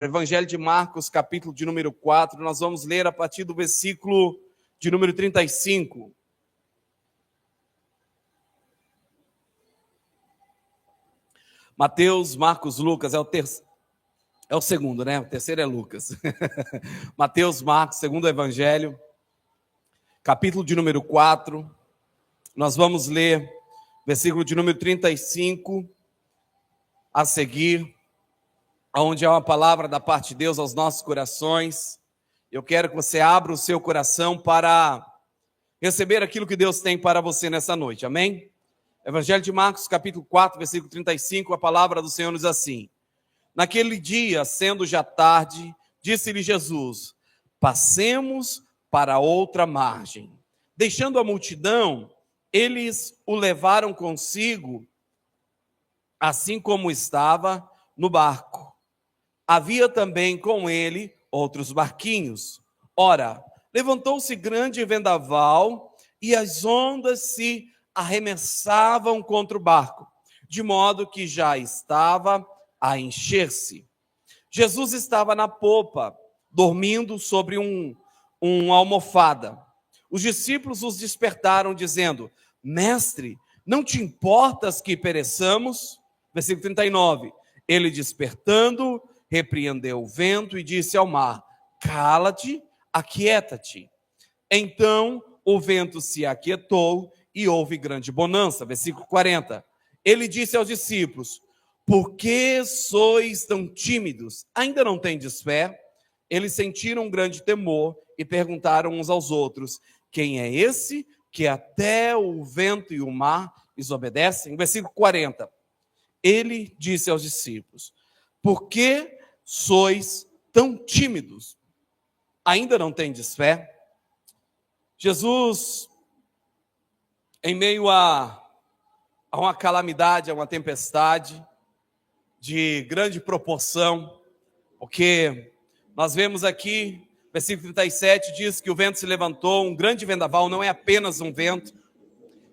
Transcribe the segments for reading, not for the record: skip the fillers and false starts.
Evangelho de Marcos, capítulo de número 4, nós vamos ler a partir do versículo de número 35. Mateus, Marcos, Lucas, é o segundo, né? O terceiro é Lucas. Mateus, Marcos, segundo Evangelho, capítulo de número 4, nós vamos ler versículo de número 35 a seguir, onde há uma palavra da parte de Deus aos nossos corações. Eu quero que você abra o seu coração para receber aquilo que Deus tem para você nessa noite, amém? Evangelho de Marcos, capítulo 4, versículo 35, a palavra do Senhor diz assim: Naquele dia, sendo já tarde, disse-lhe Jesus: Passemos para outra margem. Deixando a multidão, eles o levaram consigo, assim como estava no barco. Havia também com ele outros barquinhos. Ora, levantou-se grande vendaval e as ondas se arremessavam contra o barco, de modo que já estava a encher-se. Jesus estava na popa, dormindo sobre uma almofada. Os discípulos os despertaram, dizendo: Mestre, não te importas que pereçamos? Versículo 39. Ele, despertando, repreendeu o vento e disse ao mar: Cala-te, aquieta-te. Então o vento se aquietou e houve grande bonança. Versículo 40. Ele disse aos discípulos: Por que sois tão tímidos? Ainda não tendes fé? Eles sentiram um grande temor e perguntaram uns aos outros: Quem é esse que até o vento e o mar lhes obedecem? Versículo 40. Ele disse aos discípulos: Por que sois tão tímidos? Ainda não tendes fé? Jesus, em meio a uma calamidade, a uma tempestade de grande proporção, porque nós vemos aqui, versículo 37 diz que o vento se levantou, um grande vendaval, não é apenas um vento,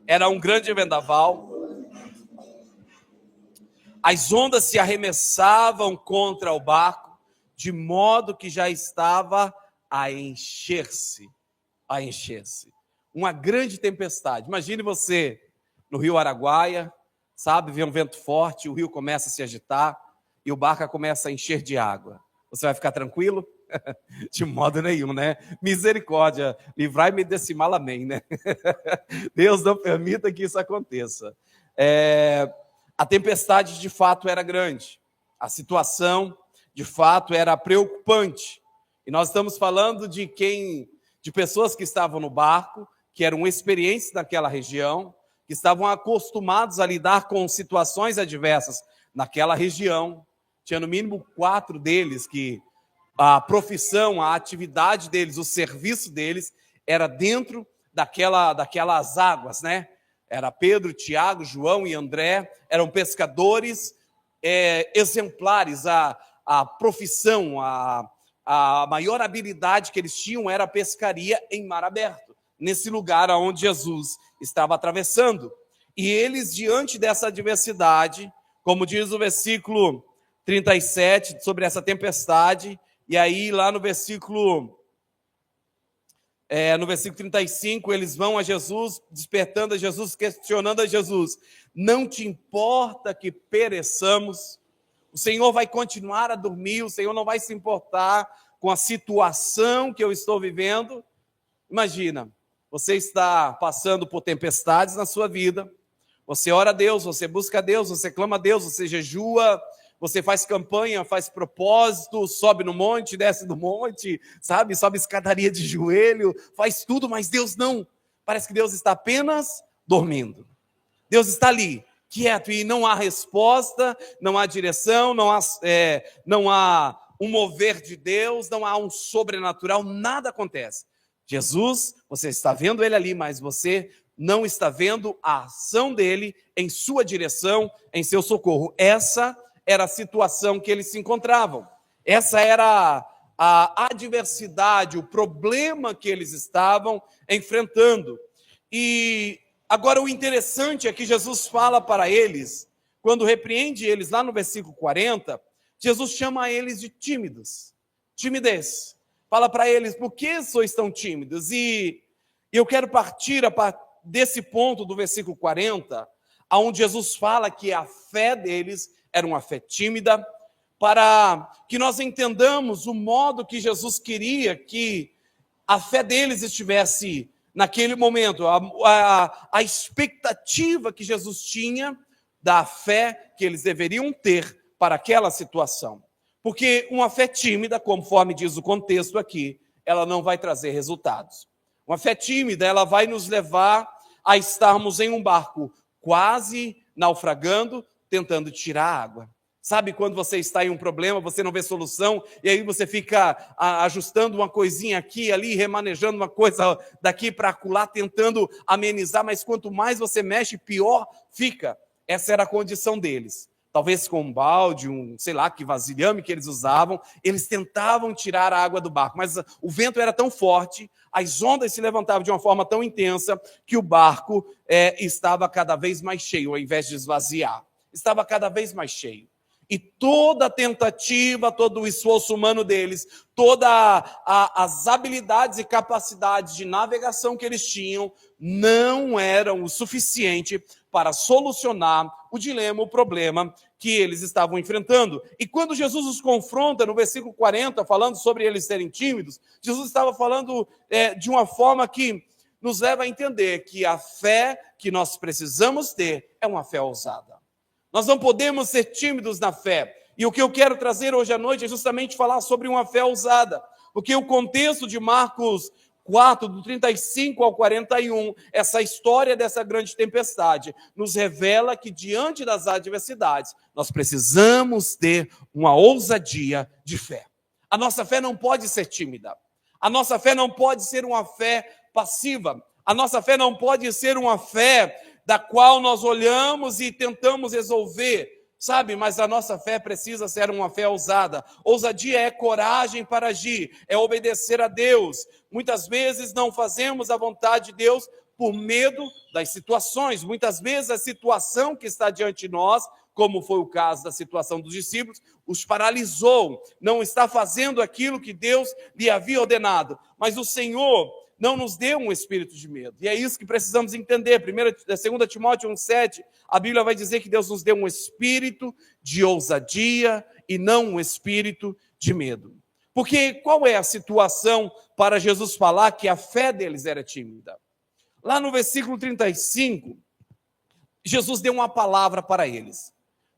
era um grande vendaval. As ondas se arremessavam contra o barco, de modo que já estava a encher-se. Uma grande tempestade. Imagine você no rio Araguaia, sabe, vê um vento forte, o rio começa a se agitar e o barco começa a encher de água. Você vai ficar tranquilo? De modo nenhum, né? Misericórdia, livrai-me desse mal, amém, né? Deus não permita que isso aconteça. A tempestade, de fato, era grande. A situação, de fato, era preocupante. E nós estamos falando de pessoas que estavam no barco, que eram experientes naquela região, que estavam acostumados a lidar com situações adversas naquela região. Tinha no mínimo 4 deles que a profissão, a atividade deles, o serviço deles era dentro daquelas águas, né? Era Pedro, Tiago, João e André, eram pescadores exemplares. A profissão, a maior habilidade que eles tinham era a pescaria em mar aberto, nesse lugar onde Jesus estava atravessando. E eles, diante dessa adversidade, como diz o versículo 37, sobre essa tempestade, e aí lá no versículo 35, eles vão a Jesus, despertando a Jesus, questionando a Jesus: Não te importa que pereçamos? O Senhor vai continuar a dormir, o Senhor não vai se importar com a situação que eu estou vivendo? Imagina, você está passando por tempestades na sua vida, você ora a Deus, você busca a Deus, você clama a Deus, você jejua, você faz campanha, faz propósito, sobe no monte, desce do monte, sabe? Sobe escadaria de joelho, faz tudo, mas Deus não. Parece que Deus está apenas dormindo. Deus está ali, quieto, e não há resposta, não há direção, não há um mover de Deus, não há um sobrenatural, nada acontece. Jesus, você está vendo ele ali, mas você não está vendo a ação dele em sua direção, em seu socorro. Essa era a situação que eles se encontravam. Essa era a adversidade, o problema que eles estavam enfrentando. E agora o interessante é que Jesus fala para eles, quando repreende eles lá no versículo 40, Jesus chama eles de tímidos, timidez. Fala para eles, por que sois tão tímidos? E eu quero partir desse ponto do versículo 40, onde Jesus fala que a fé deles era uma fé tímida, para que nós entendamos o modo que Jesus queria que a fé deles estivesse naquele momento, a expectativa que Jesus tinha da fé que eles deveriam ter para aquela situação. Porque uma fé tímida, conforme diz o contexto aqui, ela não vai trazer resultados. Uma fé tímida, ela vai nos levar a estarmos em um barco quase naufragando, tentando tirar água. Sabe quando você está em um problema, você não vê solução, e aí você fica ajustando uma coisinha aqui e ali, remanejando uma coisa daqui para acolá, tentando amenizar, mas quanto mais você mexe, pior fica. Essa era a condição deles. Talvez com um balde, sei lá, que vasilhame que eles usavam, eles tentavam tirar a água do barco, mas o vento era tão forte, as ondas se levantavam de uma forma tão intensa, que o barco estava cada vez mais cheio, ao invés de esvaziar. Estava cada vez mais cheio. E toda a tentativa, todo o esforço humano deles, todas as habilidades e capacidades de navegação que eles tinham, não eram o suficiente para solucionar o dilema, o problema que eles estavam enfrentando. E quando Jesus os confronta, no versículo 40, falando sobre eles serem tímidos, Jesus estava falando de uma forma que nos leva a entender que a fé que nós precisamos ter é uma fé ousada. Nós não podemos ser tímidos na fé. E o que eu quero trazer hoje à noite é justamente falar sobre uma fé ousada. Porque o contexto de Marcos 4, do 35 ao 41, essa história dessa grande tempestade, nos revela que diante das adversidades, nós precisamos ter uma ousadia de fé. A nossa fé não pode ser tímida. A nossa fé não pode ser uma fé passiva. A nossa fé não pode ser uma fé da qual nós olhamos e tentamos resolver, sabe? Mas a nossa fé precisa ser uma fé ousada. Ousadia é coragem para agir, é obedecer a Deus. Muitas vezes não fazemos a vontade de Deus por medo das situações. Muitas vezes a situação que está diante de nós, como foi o caso da situação dos discípulos, os paralisou. Não está fazendo aquilo que Deus lhe havia ordenado. Mas o Senhor não nos deu um espírito de medo. E é isso que precisamos entender. 2 Timóteo 1,7, a Bíblia vai dizer que Deus nos deu um espírito de ousadia e não um espírito de medo. Porque qual é a situação para Jesus falar que a fé deles era tímida? Lá no versículo 35, Jesus deu uma palavra para eles.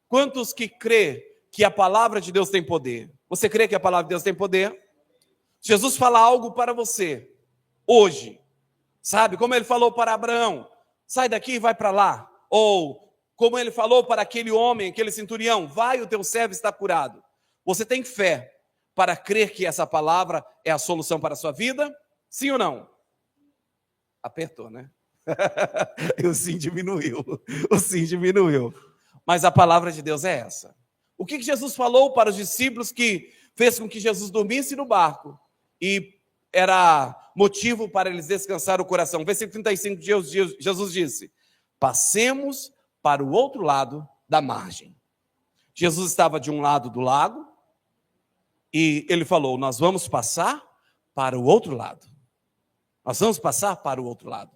Quantos que crê que a palavra de Deus tem poder? Você crê que a palavra de Deus tem poder? Jesus fala algo para você hoje, sabe? Como ele falou para Abraão, sai daqui e vai para lá. Ou como ele falou para aquele homem, aquele centurião, vai, o teu servo está curado. Você tem fé para crer que essa palavra é a solução para a sua vida? Sim ou não? Apertou, né? O sim diminuiu. O sim diminuiu. Mas a palavra de Deus é essa. O que Jesus falou para os discípulos que fez com que Jesus dormisse no barco e era motivo para eles descansar o coração? Versículo 35, Jesus disse: passemos para o outro lado da margem. Jesus estava de um lado do lago e ele falou: nós vamos passar para o outro lado. Nós vamos passar para o outro lado.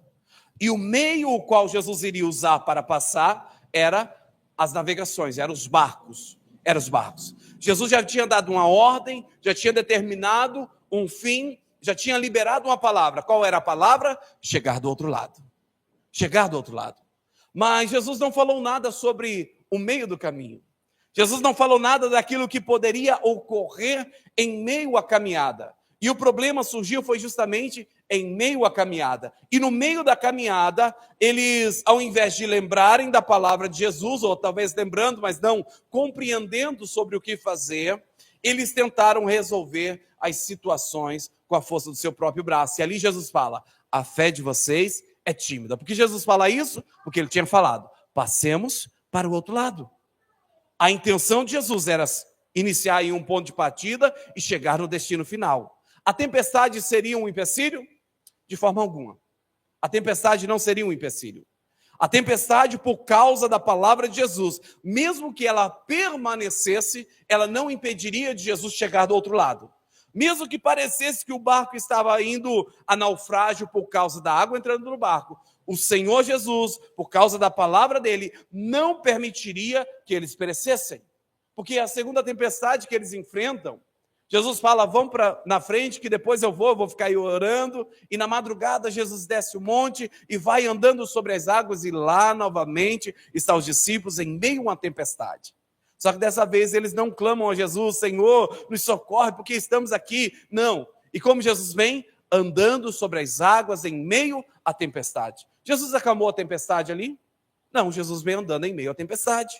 E o meio o qual Jesus iria usar para passar era as navegações, eram os barcos. Eram os barcos. Jesus já tinha dado uma ordem, já tinha determinado um fim, já tinha liberado uma palavra. Qual era a palavra? Chegar do outro lado. Chegar do outro lado. Mas Jesus não falou nada sobre o meio do caminho. Jesus não falou nada daquilo que poderia ocorrer em meio à caminhada. E o problema surgiu foi justamente em meio à caminhada. E no meio da caminhada, eles, ao invés de lembrarem da palavra de Jesus, ou talvez lembrando, mas não compreendendo sobre o que fazer, eles tentaram resolver as situações com a força do seu próprio braço. E ali Jesus fala: a fé de vocês é tímida. Por que Jesus fala isso? Porque ele tinha falado: passemos para o outro lado. A intenção de Jesus era iniciar em um ponto de partida e chegar no destino final. A tempestade seria um empecilho? De forma alguma. A tempestade não seria um empecilho. A tempestade, por causa da palavra de Jesus, mesmo que ela permanecesse, ela não impediria de Jesus chegar do outro lado. Mesmo que parecesse que o barco estava indo a naufrágio por causa da água entrando no barco, o Senhor Jesus, por causa da palavra dele, não permitiria que eles perecessem. Porque a segunda tempestade que eles enfrentam, Jesus fala, vão na frente que depois eu vou ficar aí orando. E na madrugada Jesus desce o monte e vai andando sobre as águas. E lá novamente estão os discípulos em meio a uma tempestade. Só que dessa vez eles não clamam a Jesus, Senhor, nos socorre porque estamos aqui. Não. E como Jesus vem? Andando sobre as águas em meio à tempestade. Jesus acalmou a tempestade ali? Não, Jesus vem andando em meio à tempestade.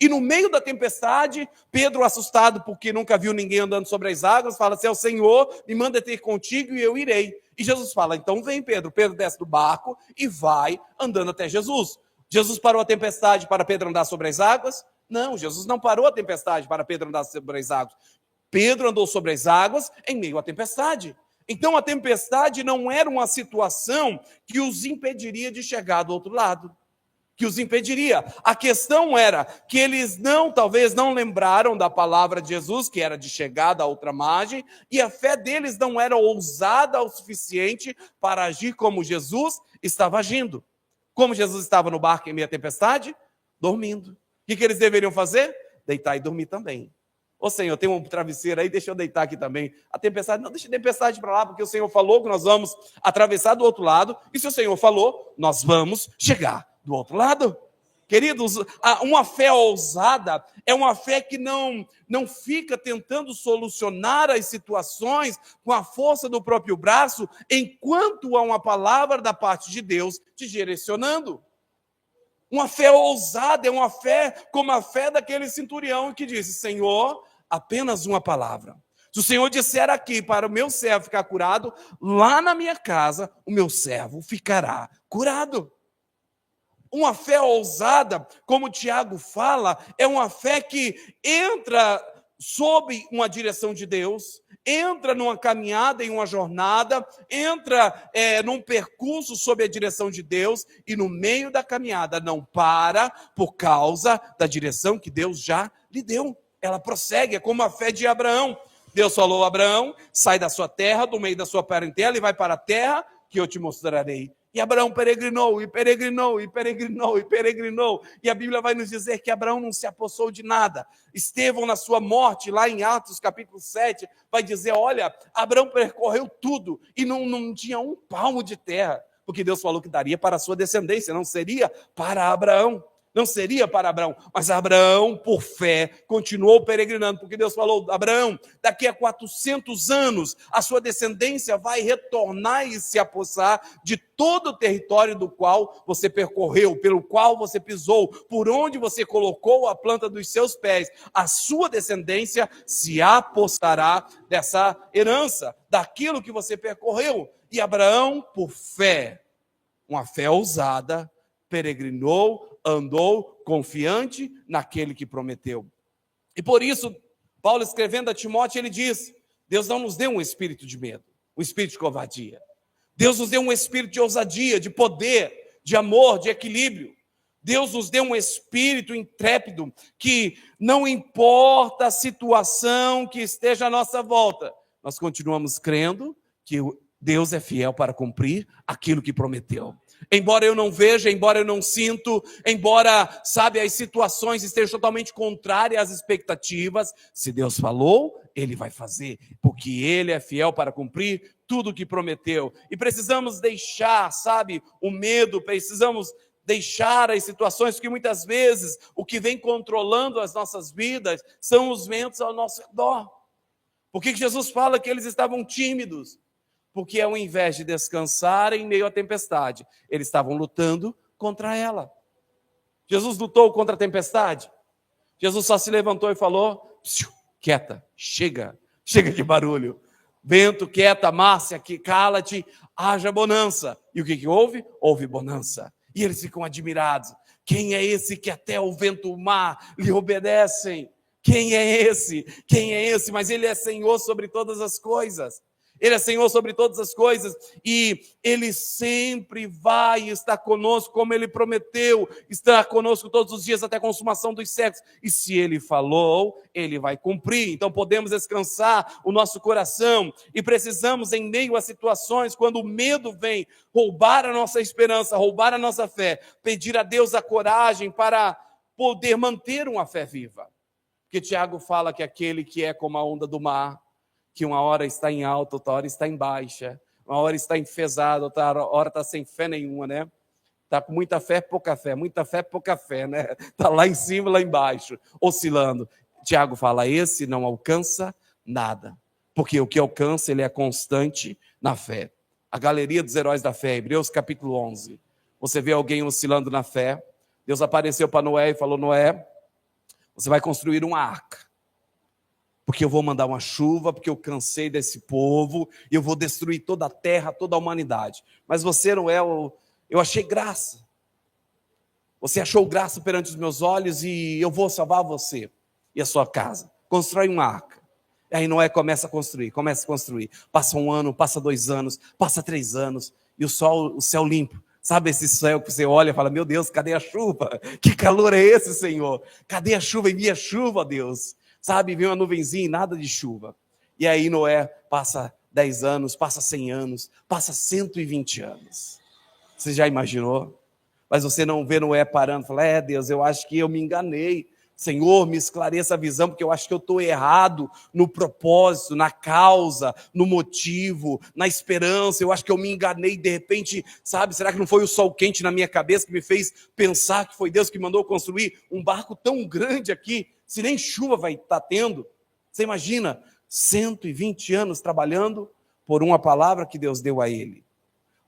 E no meio da tempestade, Pedro, assustado porque nunca viu ninguém andando sobre as águas, fala assim, é o Senhor, me manda ter contigo e eu irei. E Jesus fala, então vem Pedro. Pedro desce do barco e vai andando até Jesus. Jesus parou a tempestade para Pedro andar sobre as águas? Não, Jesus não parou a tempestade para Pedro andar sobre as águas. Pedro andou sobre as águas em meio à tempestade. Então a tempestade não era uma situação que os impediria de chegar do outro lado. Que os impediria. A questão era que eles talvez não lembraram da palavra de Jesus, que era de chegar da outra margem, e a fé deles não era ousada o suficiente para agir como Jesus estava agindo. Como Jesus estava no barco em meio à tempestade? Dormindo. O que eles deveriam fazer? Deitar e dormir também. Ô Senhor, tem um travesseiro aí, deixa eu deitar aqui também. A tempestade, não, deixa a tempestade para lá, porque o Senhor falou que nós vamos atravessar do outro lado, e se o Senhor falou, nós vamos chegar do outro lado. Queridos, uma fé ousada é uma fé que não fica tentando solucionar as situações com a força do próprio braço, enquanto há uma palavra da parte de Deus te direcionando. Uma fé ousada é uma fé como a fé daquele centurião que disse, Senhor, apenas uma palavra. Se o Senhor disser aqui para o meu servo ficar curado, lá na minha casa o meu servo ficará curado. Uma fé ousada, como o Tiago fala, é uma fé que entra sob uma direção de Deus, entra numa caminhada, em uma jornada, entra num percurso sob a direção de Deus e no meio da caminhada não para por causa da direção que Deus já lhe deu. Ela prossegue, é como a fé de Abraão. Deus falou a Abraão, sai da sua terra, do meio da sua parentela e vai para a terra que eu te mostrarei. E Abraão peregrinou, e peregrinou, e peregrinou, e peregrinou. E a Bíblia vai nos dizer que Abraão não se apossou de nada. Estevão, na sua morte, lá em Atos, capítulo 7, vai dizer, olha, Abraão percorreu tudo e não tinha um palmo de terra, porque Deus falou que daria para a sua descendência, não seria para Abraão. Não seria para Abraão, mas Abraão, por fé, continuou peregrinando, porque Deus falou, Abraão, daqui a 400 anos, a sua descendência vai retornar e se apossar de todo o território do qual você percorreu, pelo qual você pisou, por onde você colocou a planta dos seus pés. A sua descendência se apossará dessa herança, daquilo que você percorreu. E Abraão, por fé, uma fé ousada, peregrinou, andou confiante naquele que prometeu. E por isso, Paulo escrevendo a Timóteo, ele diz, Deus não nos deu um espírito de medo, um espírito de covardia. Deus nos deu um espírito de ousadia, de poder, de amor, de equilíbrio. Deus nos deu um espírito intrépido, que não importa a situação que esteja à nossa volta, nós continuamos crendo que Deus é fiel para cumprir aquilo que prometeu. Embora eu não veja, embora eu não sinto, embora, as situações estejam totalmente contrárias às expectativas, se Deus falou, Ele vai fazer, porque Ele é fiel para cumprir tudo o que prometeu. E precisamos deixar, o medo, precisamos deixar as situações, porque muitas vezes o que vem controlando as nossas vidas são os ventos ao nosso redor. Por que Jesus fala que eles estavam tímidos? Porque ao invés de descansar em meio à tempestade, eles estavam lutando contra ela. Jesus lutou contra a tempestade. Jesus só se levantou e falou, quieta, chega de barulho. Vento, quieta, Márcia, cala-te, haja bonança. E o que houve? Houve bonança. E eles ficam admirados. Quem é esse que até o vento e o mar lhe obedecem? Quem é esse? Quem é esse? Mas ele é Senhor sobre todas as coisas. Ele é Senhor sobre todas as coisas, e Ele sempre vai estar conosco, como Ele prometeu, estar conosco todos os dias até a consumação dos séculos, e se Ele falou, Ele vai cumprir. Então podemos descansar o nosso coração, e precisamos, em meio a situações, quando o medo vem roubar a nossa esperança, roubar a nossa fé, pedir a Deus a coragem para poder manter uma fé viva. Porque Tiago fala que aquele que é como a onda do mar, que uma hora está em alta, outra hora está em baixa, uma hora está enfesado, outra hora está sem fé nenhuma, né? Está com muita fé, pouca fé, né? Está lá em cima, lá embaixo, oscilando. Tiago fala, esse não alcança nada, porque o que alcança, ele é constante na fé. A galeria dos heróis da fé, Hebreus capítulo 11. Você vê alguém oscilando na fé. Deus apareceu para Noé e falou, Noé, você vai construir uma arca, porque eu vou mandar uma chuva, porque eu cansei desse povo, e eu vou destruir toda a terra, toda a humanidade. Mas você, Noé, eu achei graça. Você achou graça perante os meus olhos, e eu vou salvar você e a sua casa. Constrói uma arca. E aí Noé começa a construir. Passa 1 ano, passa 2 anos, passa 3 anos, e o céu limpo. Sabe esse céu que você olha e fala, meu Deus, cadê a chuva? Que calor é esse, Senhor? Cadê a chuva? Envia chuva, Deus. Sabe, vem uma nuvenzinha e nada de chuva. E aí Noé passa 10 anos, passa 100 anos, passa 120 anos. Você já imaginou? Mas você não vê Noé parando e fala, Deus, eu acho que eu me enganei. Senhor, me esclareça a visão, porque eu acho que eu estou errado no propósito, na causa, no motivo, na esperança. Eu acho que eu me enganei de repente, sabe? Será que não foi o sol quente na minha cabeça que me fez pensar que foi Deus que mandou construir um barco tão grande aqui, se nem chuva vai estar tendo? Você imagina, 120 anos trabalhando por uma palavra que Deus deu a ele.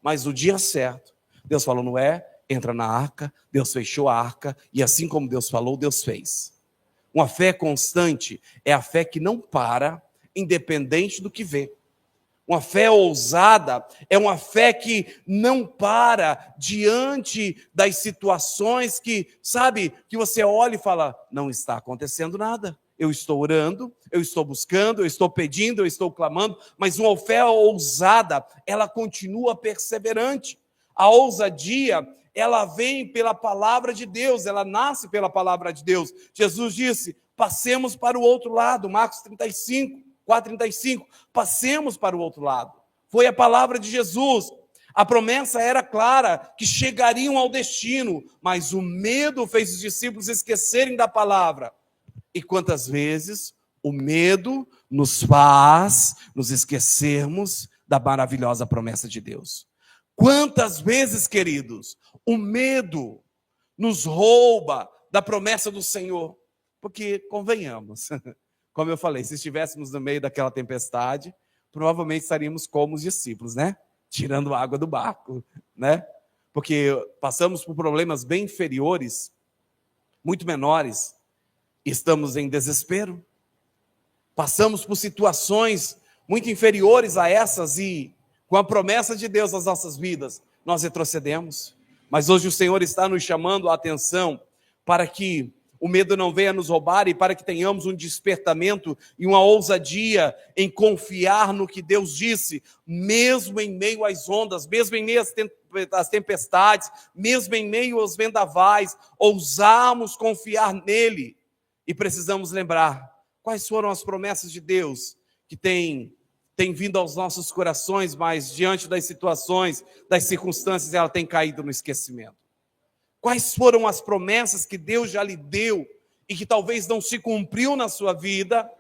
Mas no dia certo, Deus falou, Noé, entra na arca, Deus fechou a arca, e assim como Deus falou, Deus fez. Uma fé constante é a fé que não para, independente do que vê. Uma fé ousada é uma fé que não para diante das situações que, sabe, que você olha e fala, não está acontecendo nada. Eu estou orando, eu estou buscando, eu estou pedindo, eu estou clamando, mas uma fé ousada, ela continua perseverante. A ousadia, ela vem pela palavra de Deus, ela nasce pela palavra de Deus. Jesus disse, passemos para o outro lado, Marcos 4:35, passemos para o outro lado. Foi a palavra de Jesus. A promessa era clara, que chegariam ao destino, mas o medo fez os discípulos esquecerem da palavra. E quantas vezes o medo nos faz nos esquecermos da maravilhosa promessa de Deus. Quantas vezes, queridos, o medo nos rouba da promessa do Senhor? Porque, convenhamos, como eu falei, se estivéssemos no meio daquela tempestade, provavelmente estaríamos como os discípulos, né? Tirando água do barco, né? Porque passamos por problemas bem inferiores, muito menores, e estamos em desespero. Passamos por situações muito inferiores a essas e, com a promessa de Deus nas nossas vidas, nós retrocedemos. Mas hoje o Senhor está nos chamando a atenção para que o medo não venha nos roubar e para que tenhamos um despertamento e uma ousadia em confiar no que Deus disse, mesmo em meio às ondas, mesmo em meio às tempestades, mesmo em meio aos vendavais, ousamos confiar nele. E precisamos lembrar quais foram as promessas de Deus que têm vindo aos nossos corações, mas diante das situações, das circunstâncias, ela tem caído no esquecimento. Quais foram as promessas que Deus já lhe deu e que talvez não se cumpriu na sua vida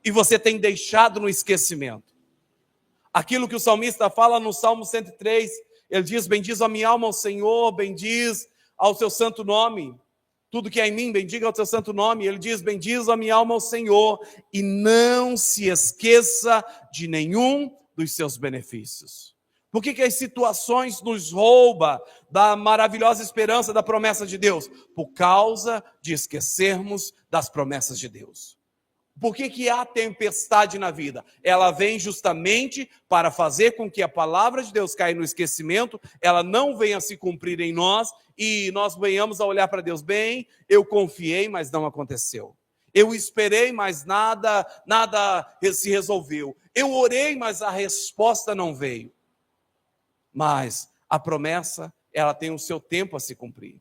e você tem deixado no esquecimento? Aquilo que o salmista fala no Salmo 103, ele diz, bendiz a minha alma ao Senhor, bendiz ao seu santo nome. Tudo que é em mim, bendiga o teu santo nome. Ele diz, bendiz a minha alma ao Senhor e não se esqueça de nenhum dos seus benefícios. Por que as situações nos roubam da maravilhosa esperança da promessa de Deus? Por causa de esquecermos das promessas de Deus. Por que há tempestade na vida? Ela vem justamente para fazer com que a palavra de Deus caia no esquecimento, ela não venha se cumprir em nós, e nós venhamos a olhar para Deus, bem, eu confiei, mas não aconteceu. Eu esperei, mas nada se resolveu. Eu orei, mas a resposta não veio. Mas a promessa, ela tem o seu tempo a se cumprir.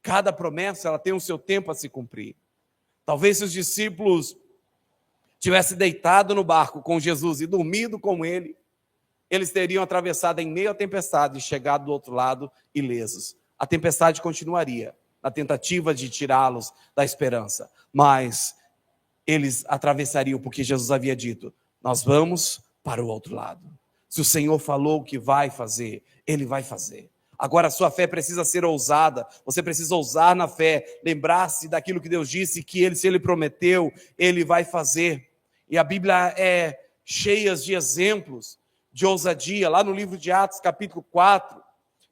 Cada promessa, ela tem o seu tempo a se cumprir. Talvez se os discípulos tivessem deitado no barco com Jesus e dormido com ele, eles teriam atravessado em meio à tempestade e chegado do outro lado ilesos. A tempestade continuaria na tentativa de tirá-los da esperança, mas eles atravessariam porque Jesus havia dito: nós vamos para o outro lado. Se o Senhor falou que vai fazer, Ele vai fazer. Agora a sua fé precisa ser ousada, você precisa ousar na fé, lembrar-se daquilo que Deus disse, que Ele, se Ele prometeu, Ele vai fazer. E a Bíblia é cheia de exemplos de ousadia. Lá no livro de Atos, capítulo 4,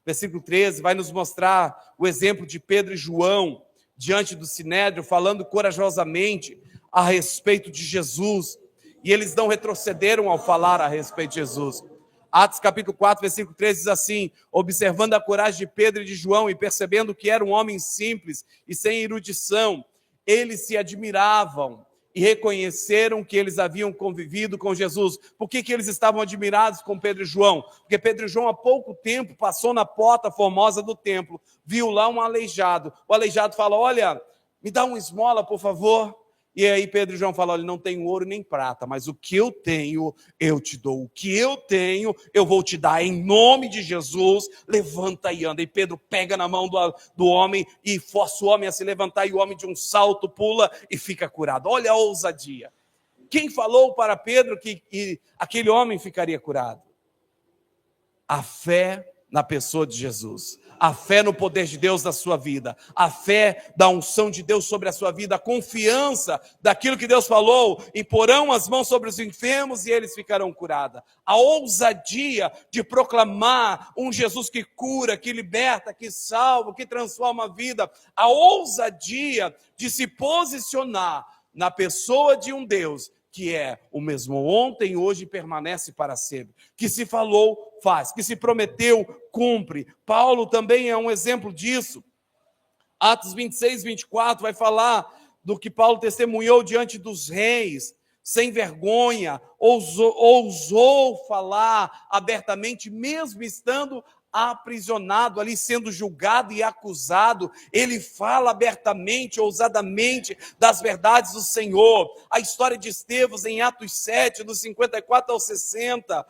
versículo 13, vai nos mostrar o exemplo de Pedro e João, diante do Sinédrio, falando corajosamente a respeito de Jesus. E eles não retrocederam ao falar a respeito de Jesus. Atos capítulo 4, versículo 13 diz assim: observando a coragem de Pedro e de João e percebendo que eram homens simples e sem erudição, eles se admiravam e reconheceram que eles haviam convivido com Jesus. Por que eles estavam admirados com Pedro e João? Porque Pedro e João há pouco tempo passou na porta formosa do templo, viu lá um aleijado. O aleijado fala: olha, me dá uma esmola, por favor. E aí Pedro e João falam: olha, não tenho ouro nem prata, mas o que eu tenho, eu te dou. O que eu tenho, eu vou te dar. Em nome de Jesus, levanta e anda. E Pedro pega na mão do homem e força o homem a se levantar. E o homem de um salto pula e fica curado. Olha a ousadia. Quem falou para Pedro que aquele homem ficaria curado? A fé na pessoa de Jesus. A fé no poder de Deus na sua vida, a fé da unção de Deus sobre a sua vida, a confiança daquilo que Deus falou: imporão as mãos sobre os enfermos e eles ficarão curados. A ousadia de proclamar um Jesus que cura, que liberta, que salva, que transforma a vida. A ousadia de se posicionar na pessoa de um Deus que é o mesmo ontem, hoje e permanece para sempre. Que se falou, faz. Que se prometeu, cumpre. Paulo também é um exemplo disso. Atos 26, 24 vai falar do que Paulo testemunhou diante dos reis, sem vergonha, ousou falar abertamente, mesmo estando aprisionado ali, sendo julgado e acusado. Ele fala abertamente, ousadamente das verdades do Senhor. A história de Estevão em Atos 7, dos 54 ao 60,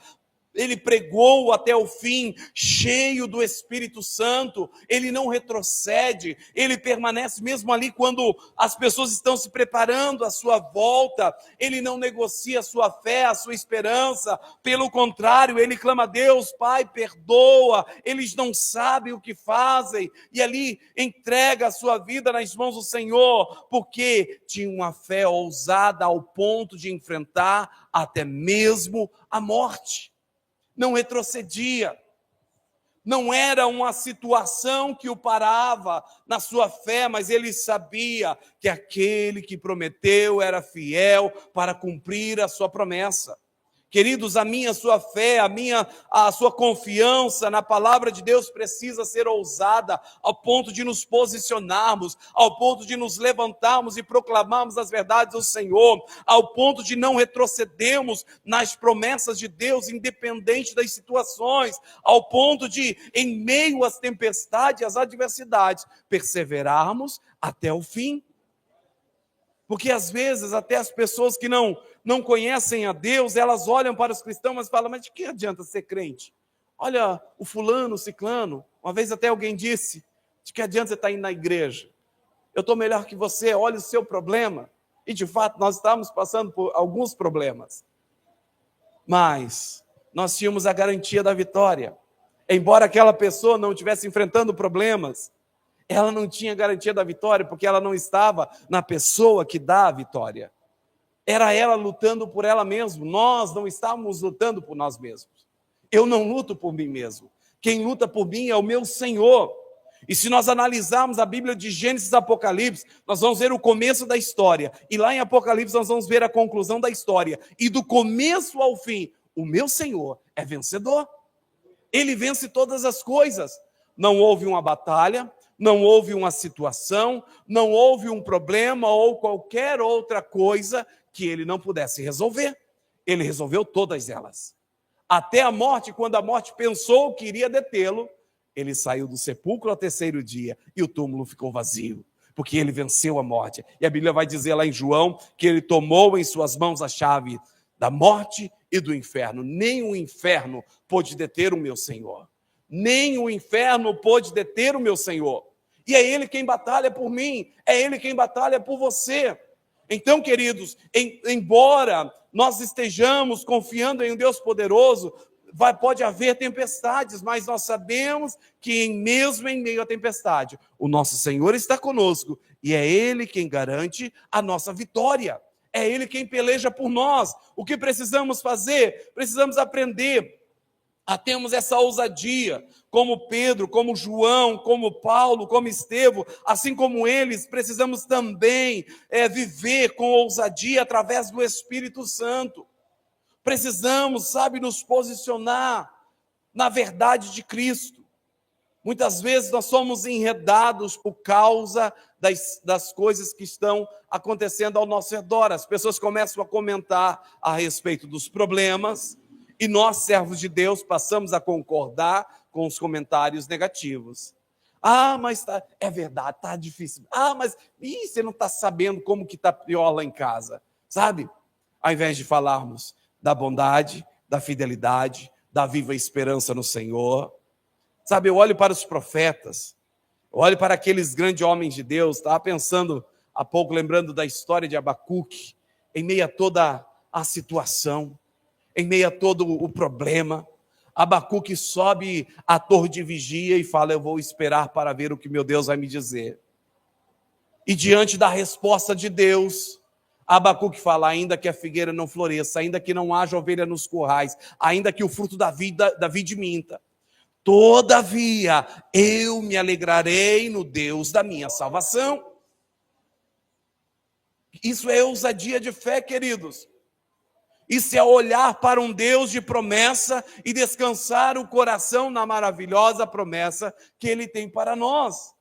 ele pregou até o fim, cheio do Espírito Santo. Ele não retrocede, ele permanece mesmo ali quando as pessoas estão se preparando à sua volta. Ele não negocia a sua fé, a sua esperança. Pelo contrário, ele clama a Deus: Pai, perdoa, eles não sabem o que fazem. E ali entrega a sua vida nas mãos do Senhor, porque tinha uma fé ousada ao ponto de enfrentar até mesmo a morte. Não retrocedia, não era uma situação que o parava na sua fé, mas ele sabia que aquele que prometeu era fiel para cumprir a sua promessa. Queridos, a sua fé, a sua confiança na palavra de Deus precisa ser ousada ao ponto de nos posicionarmos, ao ponto de nos levantarmos e proclamarmos as verdades do Senhor, ao ponto de não retrocedermos nas promessas de Deus, independente das situações, ao ponto de, em meio às tempestades, às adversidades, perseverarmos até o fim. Porque às vezes até as pessoas que não conhecem a Deus, elas olham para os cristãos e falam: mas de que adianta ser crente? Olha o fulano, o ciclano. Uma vez até alguém disse: de que adianta você estar indo na igreja? Eu estou melhor que você, olha o seu problema. E de fato nós estávamos passando por alguns problemas. Mas nós tínhamos a garantia da vitória. Embora aquela pessoa não estivesse enfrentando problemas, ela não tinha garantia da vitória, porque ela não estava na pessoa que dá a vitória. Era ela lutando por ela mesma. Nós não estávamos lutando por nós mesmos. Eu não luto por mim mesmo. Quem luta por mim é o meu Senhor. E se nós analisarmos a Bíblia de Gênesis e Apocalipse, nós vamos ver o começo da história. E lá em Apocalipse nós vamos ver a conclusão da história. E do começo ao fim, o meu Senhor é vencedor. Ele vence todas as coisas. Não houve uma batalha, não houve uma situação, não houve um problema ou qualquer outra coisa que ele não pudesse resolver. Ele resolveu todas elas. Até a morte, quando a morte pensou que iria detê-lo, ele saiu do sepulcro ao terceiro dia e o túmulo ficou vazio, porque ele venceu a morte. E a Bíblia vai dizer lá em João que ele tomou em suas mãos a chave da morte e do inferno. Nem o inferno pôde deter o meu Senhor. Nem o inferno pôde deter o meu Senhor. E é Ele quem batalha por mim, é Ele quem batalha por você. Então, queridos, embora nós estejamos confiando em um Deus poderoso, pode haver tempestades, mas nós sabemos que mesmo em meio à tempestade, o nosso Senhor está conosco e é Ele quem garante a nossa vitória. É Ele quem peleja por nós. O que precisamos fazer? Precisamos aprender a termos essa ousadia, como Pedro, como João, como Paulo, como Estevão, assim como eles, precisamos também viver com ousadia através do Espírito Santo. Precisamos, nos posicionar na verdade de Cristo. Muitas vezes nós somos enredados por causa das coisas que estão acontecendo ao nosso redor. As pessoas começam a comentar a respeito dos problemas e nós, servos de Deus, passamos a concordar com os comentários negativos. Mas é verdade, está difícil. Mas você não está sabendo como que está pior lá em casa, sabe? Ao invés de falarmos da bondade, da fidelidade, da viva esperança no Senhor. Sabe, eu olho para os profetas, eu olho para aqueles grandes homens de Deus, estava pensando há pouco, lembrando da história de Abacuque, em meio a toda a situação, em meio a todo o problema. Abacuque sobe à torre de vigia e fala: eu vou esperar para ver o que meu Deus vai me dizer. E diante da resposta de Deus, Abacuque fala: ainda que a figueira não floresça, ainda que não haja ovelha nos currais, ainda que o fruto da vide minta, todavia eu me alegrarei no Deus da minha salvação. Isso é ousadia de fé, queridos. Isso é olhar para um Deus de promessa e descansar o coração na maravilhosa promessa que Ele tem para nós.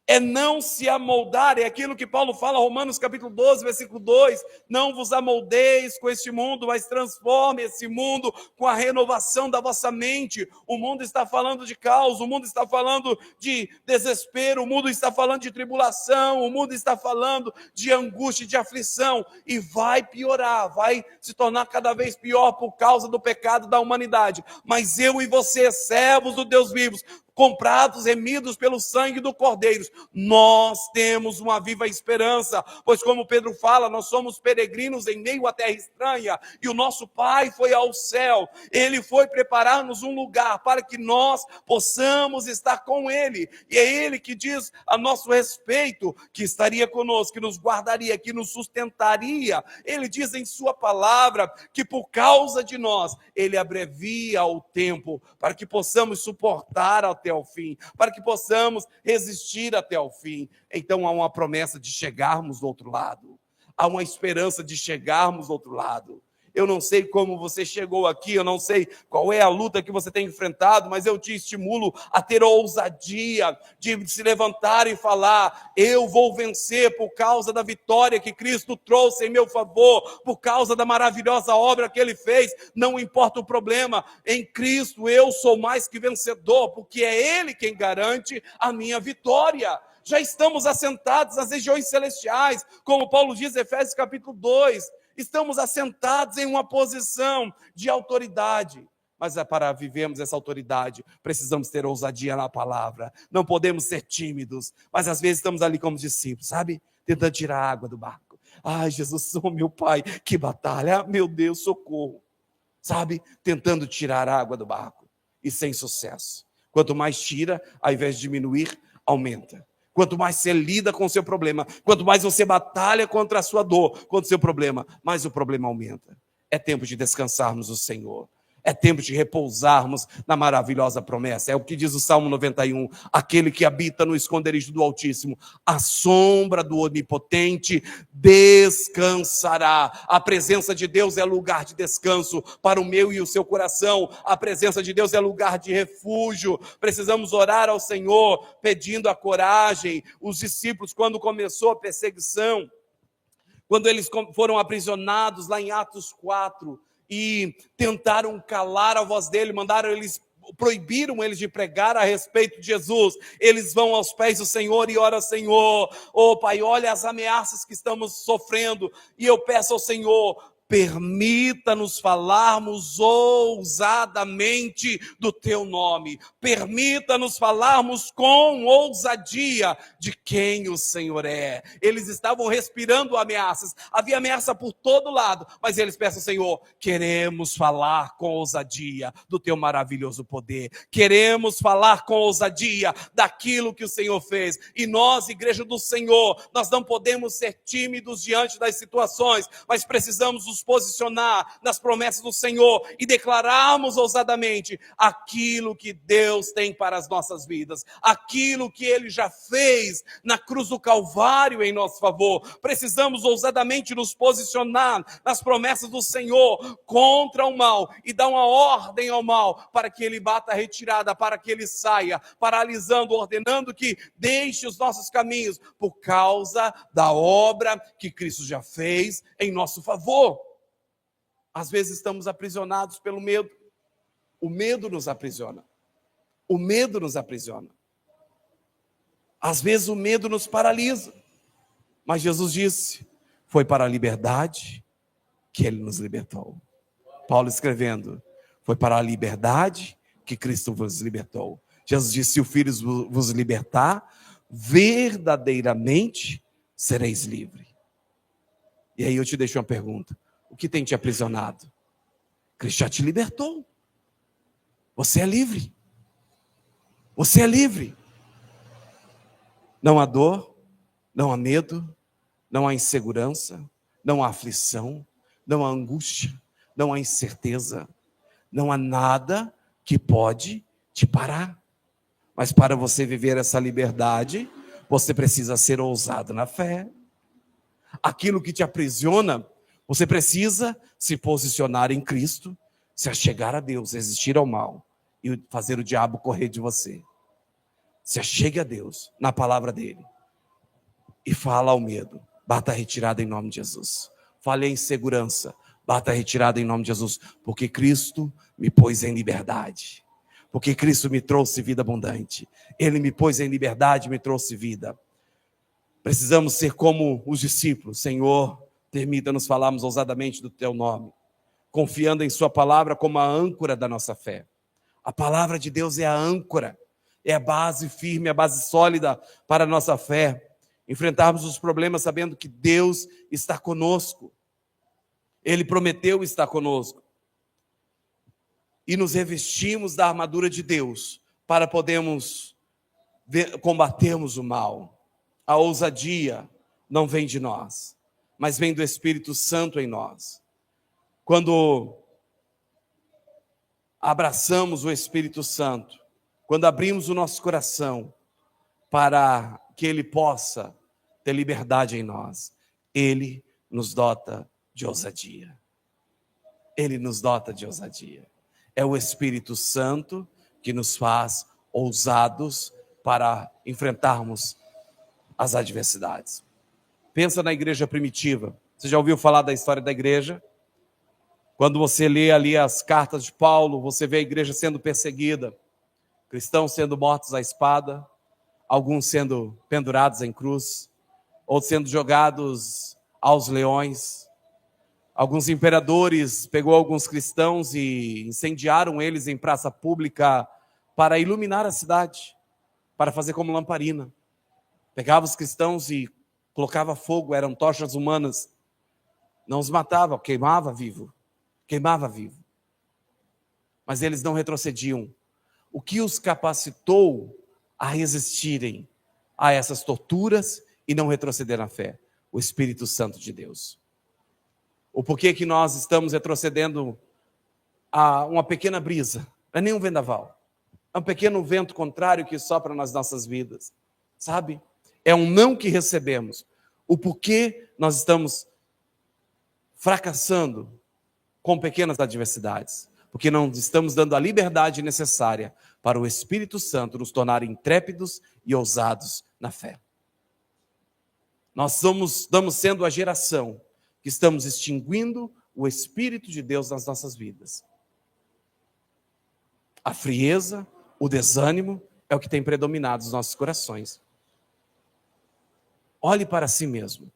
É não se amoldar, é aquilo que Paulo fala, Romanos capítulo 12, versículo 2, não vos amoldeis com este mundo, mas transforme esse mundo com a renovação da vossa mente. O mundo está falando de caos, o mundo está falando de desespero, o mundo está falando de tribulação, o mundo está falando de angústia, de aflição, e vai piorar, vai se tornar cada vez pior por causa do pecado da humanidade. Mas eu e você, servos do Deus vivos, comprados, remidos pelo sangue do Cordeiro, nós temos uma viva esperança, pois como Pedro fala, nós somos peregrinos em meio à terra estranha, e o nosso Pai foi ao céu, Ele foi preparar-nos um lugar para que nós possamos estar com Ele, e é Ele que diz a nosso respeito, que estaria conosco, que nos guardaria, que nos sustentaria. Ele diz em sua palavra, que por causa de nós, Ele abrevia o tempo, para que possamos suportar até o fim, para que possamos resistir até o fim. Então há uma promessa de chegarmos do outro lado, há uma esperança de chegarmos do outro lado. Eu não sei como você chegou aqui, eu não sei qual é a luta que você tem enfrentado, mas eu te estimulo a ter a ousadia de se levantar e falar: eu vou vencer por causa da vitória que Cristo trouxe em meu favor, por causa da maravilhosa obra que Ele fez. Não importa o problema, em Cristo eu sou mais que vencedor, porque é Ele quem garante a minha vitória. Já estamos assentados nas regiões celestiais, como Paulo diz em Efésios capítulo 2, estamos assentados em uma posição de autoridade, mas para vivermos essa autoridade, precisamos ter ousadia na palavra, não podemos ser tímidos, mas às vezes estamos ali como discípulos, sabe? Tentando tirar a água do barco. Ai, Jesus, oh meu Pai, que batalha, meu Deus, socorro, sabe? Tentando tirar a água do barco, e sem sucesso. Quanto mais tira, ao invés de diminuir, aumenta. Quanto mais você lida com o seu problema, quanto mais você batalha contra a sua dor, contra o seu problema, mais o problema aumenta. É tempo de descansarmos no Senhor. É tempo de repousarmos na maravilhosa promessa. É o que diz o Salmo 91. Aquele que habita no esconderijo do Altíssimo, à sombra do Onipotente, descansará. A presença de Deus é lugar de descanso para o meu e o seu coração. A presença de Deus é lugar de refúgio. Precisamos orar ao Senhor, pedindo a coragem. Os discípulos, quando começou a perseguição, quando eles foram aprisionados lá em Atos 4, e tentaram calar a voz dele, proibiram eles de pregar a respeito de Jesus. Eles vão aos pés do Senhor e oram: Senhor, Pai, olha as ameaças que estamos sofrendo, e eu peço ao Senhor, permita-nos falarmos ousadamente do teu nome, permita-nos falarmos com ousadia de quem o Senhor é. Eles estavam respirando ameaças, havia ameaça por todo lado, mas eles pensam: Senhor, queremos falar com ousadia do teu maravilhoso poder, queremos falar com ousadia daquilo que o Senhor fez. E nós, igreja do Senhor, nós não podemos ser tímidos diante das situações, mas precisamos nos posicionar nas promessas do Senhor e declararmos ousadamente aquilo que Deus tem para as nossas vidas, aquilo que Ele já fez na cruz do Calvário em nosso favor. Precisamos ousadamente nos posicionar nas promessas do Senhor contra o mal e dar uma ordem ao mal para que ele bata a retirada, para que ele saia, paralisando, ordenando que deixe os nossos caminhos por causa da obra que Cristo já fez em nosso favor. Às vezes estamos aprisionados pelo medo. O medo nos aprisiona. O medo nos aprisiona. Às vezes o medo nos paralisa. Mas Jesus disse: foi para a liberdade que Ele nos libertou. Paulo escrevendo: foi para a liberdade que Cristo vos libertou. Jesus disse: se o Filho vos libertar, verdadeiramente sereis livres. E aí eu te deixo uma pergunta: o que tem te aprisionado? Cristo já te libertou. Você é livre. Você é livre. Não há dor, não há medo, não há insegurança, não há aflição, não há angústia, não há incerteza, não há nada que pode te parar. Mas para você viver essa liberdade, você precisa ser ousado na fé. Aquilo que te aprisiona, você precisa se posicionar em Cristo, se achegar a Deus, resistir ao mal e fazer o diabo correr de você. Se achegue a Deus na palavra dele e fala ao medo: bata a retirada em nome de Jesus. Fale a insegurança: bata a retirada em nome de Jesus, porque Cristo me pôs em liberdade, porque Cristo me trouxe vida abundante. Ele me pôs em liberdade, me trouxe vida. Precisamos ser como os discípulos. Senhor, permita-nos falarmos ousadamente do teu nome, confiando em sua palavra como a âncora da nossa fé. A palavra de Deus é a âncora, é a base firme, a base sólida para a nossa fé. Enfrentarmos os problemas sabendo que Deus está conosco. Ele prometeu estar conosco. E nos revestimos da armadura de Deus para podermos combatermos o mal. A ousadia não vem de nós, mas vem do Espírito Santo em nós. Quando abraçamos o Espírito Santo, quando abrimos o nosso coração para que Ele possa ter liberdade em nós, Ele nos dota de ousadia. Ele nos dota de ousadia. É o Espírito Santo que nos faz ousados para enfrentarmos as adversidades. Pensa na igreja primitiva. Você já ouviu falar da história da igreja? Quando você lê ali as cartas de Paulo, você vê a igreja sendo perseguida, cristãos sendo mortos à espada, alguns sendo pendurados em cruz, outros sendo jogados aos leões. Alguns imperadores pegou alguns cristãos e incendiaram eles em praça pública para iluminar a cidade, para fazer como lamparina. Pegava os cristãos e colocava fogo, eram tochas humanas. Não os matava, queimava vivo. Mas eles não retrocediam. O que os capacitou a resistirem a essas torturas e não retroceder na fé? O Espírito Santo de Deus. O porquê que nós estamos retrocedendo uma pequena brisa, não é nem um vendaval. É um pequeno vento contrário que sopra nas nossas vidas, sabe? É um não que recebemos. O porquê nós estamos fracassando com pequenas adversidades. Porque não estamos dando a liberdade necessária para o Espírito Santo nos tornar intrépidos e ousados na fé. Nós estamos sendo a geração que estamos extinguindo o Espírito de Deus nas nossas vidas. A frieza, o desânimo é o que tem predominado nos nossos corações. Olhe para si mesmo.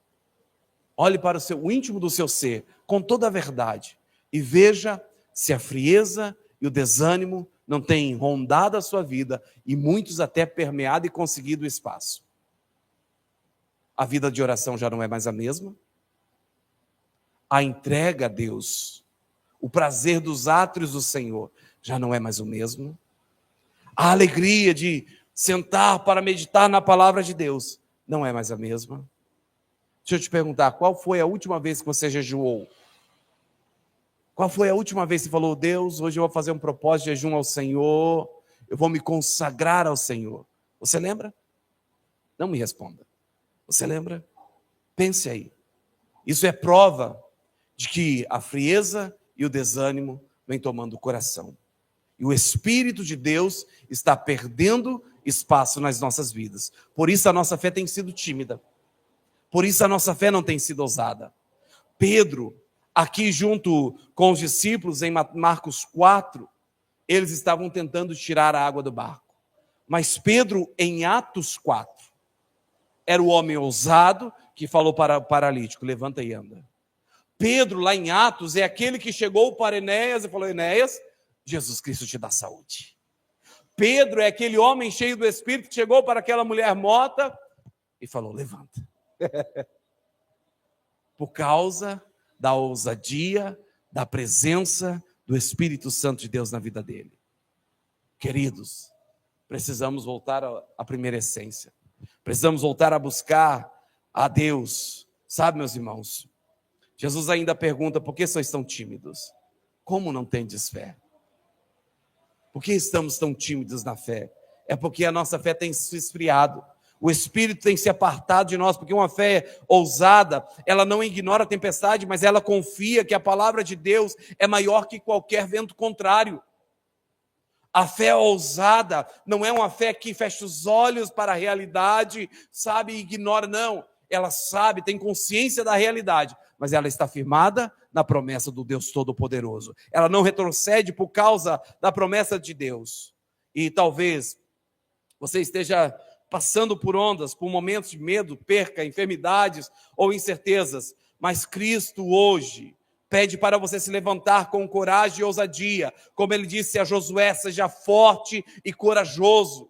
Olhe para o íntimo do seu ser, com toda a verdade, e veja se a frieza e o desânimo não têm rondado a sua vida e muitos até permeado e conseguido espaço. A vida de oração já não é mais a mesma. A entrega a Deus, o prazer dos átrios do Senhor já não é mais o mesmo. A alegria de sentar para meditar na palavra de Deus não é mais a mesma. Deixa eu te perguntar, qual foi a última vez que você jejuou? Qual foi a última vez que você falou, Deus, hoje eu vou fazer um propósito de jejum ao Senhor, eu vou me consagrar ao Senhor? Você lembra? Não me responda. Você lembra? Pense aí. Isso é prova de que a frieza e o desânimo vem tomando o coração. E o Espírito de Deus está perdendo espaço nas nossas vidas. Por isso a nossa fé tem sido tímida. Por isso a nossa fé não tem sido ousada. Pedro, aqui junto com os discípulos em Marcos 4, eles estavam tentando tirar a água do barco. Mas Pedro, em Atos 4, era o homem ousado que falou para o paralítico, levanta e anda. Pedro, lá em Atos, é aquele que chegou para Enéas e falou, Enéas, Jesus Cristo te dá saúde. Pedro é aquele homem cheio do Espírito que chegou para aquela mulher morta e falou, levanta. Por causa da ousadia, da presença do Espírito Santo de Deus na vida dele. Queridos, precisamos voltar à primeira essência. Precisamos voltar a buscar a Deus. Sabe, meus irmãos, Jesus ainda pergunta, por que sois tão tímidos? Como não tendes fé? Por que estamos tão tímidos na fé? É porque a nossa fé tem se esfriado. O Espírito tem se apartado de nós, porque uma fé ousada, ela não ignora a tempestade, mas ela confia que a palavra de Deus é maior que qualquer vento contrário. A fé ousada não é uma fé que fecha os olhos para a realidade, sabe, e ignora, não. Ela sabe, tem consciência da realidade, mas ela está firmada na promessa do Deus Todo-Poderoso. Ela não retrocede por causa da promessa de Deus. E talvez você esteja passando por ondas, por momentos de medo, perca, enfermidades ou incertezas, mas Cristo hoje pede para você se levantar com coragem e ousadia, como ele disse a Josué, seja forte e corajoso.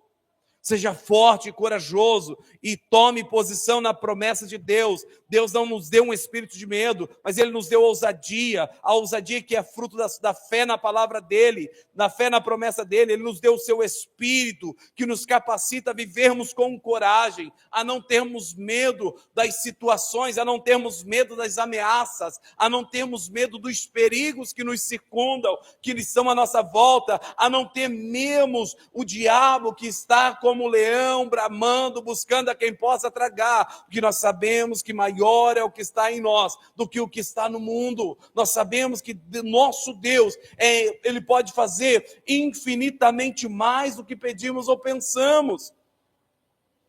Seja forte e corajoso e tome posição na promessa de Deus. Deus não nos deu um espírito de medo, mas Ele nos deu ousadia, a ousadia que é fruto da fé na palavra dEle, na fé na promessa dEle. Ele nos deu o seu Espírito, que nos capacita a vivermos com coragem, a não termos medo das situações, a não termos medo das ameaças, a não termos medo dos perigos que nos circundam, que estão à nossa volta, a não tememos o diabo que está como um leão bramando, buscando a quem possa tragar, porque nós sabemos que maior é o que está em nós do que o que está no mundo. Nós sabemos que nosso Deus, Ele pode fazer infinitamente mais do que pedimos ou pensamos.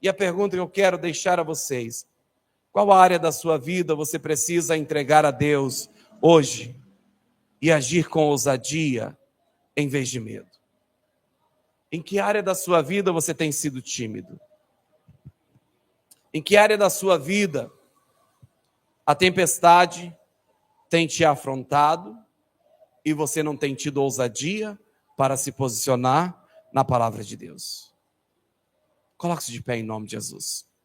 E a pergunta que eu quero deixar a vocês, qual área da sua vida você precisa entregar a Deus hoje e agir com ousadia em vez de medo? Em que área da sua vida você tem sido tímido? Em que área da sua vida a tempestade tem te afrontado e você não tem tido ousadia para se posicionar na palavra de Deus? Coloque-se de pé em nome de Jesus.